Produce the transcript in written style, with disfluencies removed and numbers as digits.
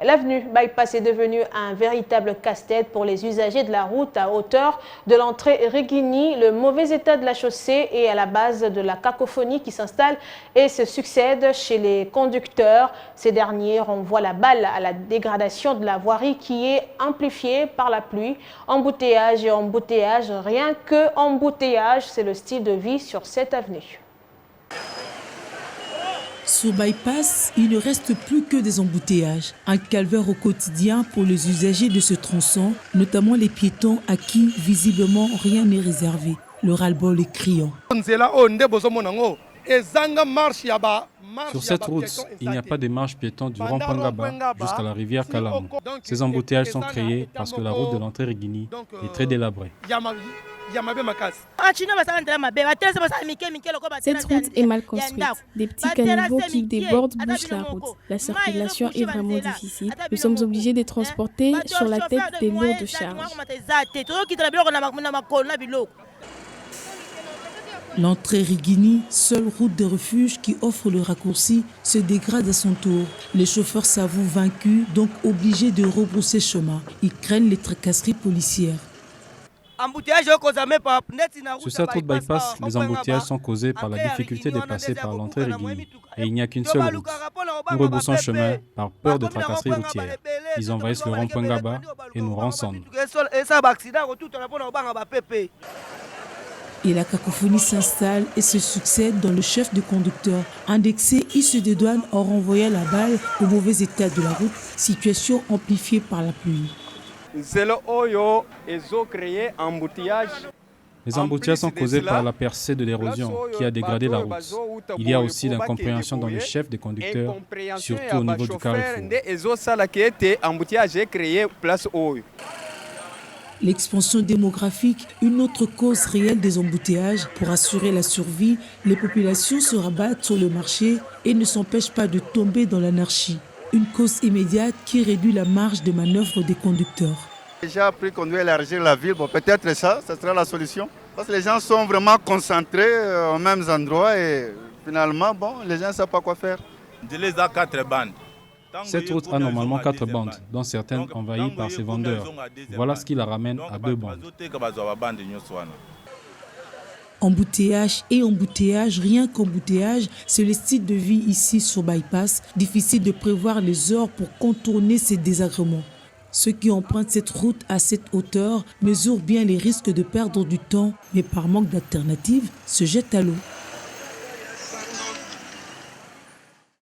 L'avenue Bypass est devenue un véritable casse-tête pour les usagers de la route à hauteur de l'entrée Rigini. Le mauvais état de la chaussée est à la base de la cacophonie qui s'installe et se succède chez les conducteurs. Ces derniers renvoient la balle à la dégradation de la voirie qui est amplifiée par la pluie. Embouteillage et embouteillage, rien que embouteillage, c'est le style de vie sur cette avenue. Sur Bypass, il ne reste plus que des embouteillages. Un calvaire au quotidien pour les usagers de ce tronçon, notamment les piétons à qui, visiblement, rien n'est réservé. Le ras-le-bol est criant. Sur cette route, il n'y a pas de marche piéton du rond Pangaba jusqu'à la rivière Kalamu. Ces embouteillages sont créés parce que la route de l'entrée Rigini est très délabrée. Cette route est mal construite. Des petits caniveaux qui débordent bouchent la route. La circulation est vraiment difficile. Nous sommes obligés de transporter sur la tête des lourdes charges. L'entrée Rigini, seule route de refuge qui offre le raccourci, se dégrade à son tour. Les chauffeurs s'avouent vaincus, donc obligés de rebrousser chemin. Ils craignent les tracasseries policières. Sur cette route bypass, les embouteillages sont causés par la difficulté de passer par l'entrée Rigini. Et il n'y a qu'une seule route. Nous rebroussons chemin par peur de tracasseries routières. Ils envahissent le rond Pangaba et nous rançonnent. Et la cacophonie s'installe et se succède dans le chef de conducteur. Indexé, il se dédouane en renvoyant la balle au mauvais état de la route, situation amplifiée par la pluie. Les embouteillages sont causés par la percée de l'érosion qui a dégradé la route. Il y a aussi l'incompréhension dans les chefs des conducteurs, surtout au niveau du carrefour. L'expansion démographique, une autre cause réelle des embouteillages. Pour assurer la survie, les populations se rabattent sur le marché et ne s'empêchent pas de tomber dans l'anarchie. Une cause immédiate qui réduit la marge de manœuvre des conducteurs. J'ai déjà appris qu'on doit élargir la ville. Bon, peut-être ça sera la solution. Parce que les gens sont vraiment concentrés aux mêmes endroits et finalement, les gens ne savent pas quoi faire. Cette route a normalement 4 bandes, dont certaines envahies par ses vendeurs. Voilà ce qui la ramène à 2 bandes. Embouteillage et embouteillage, rien qu'embouteillage, c'est le style de vie ici sur Bypass. Difficile de prévoir les heures pour contourner ces désagréments. Ceux qui empruntent cette route à cette hauteur mesurent bien les risques de perdre du temps, mais par manque d'alternatives, se jettent à l'eau.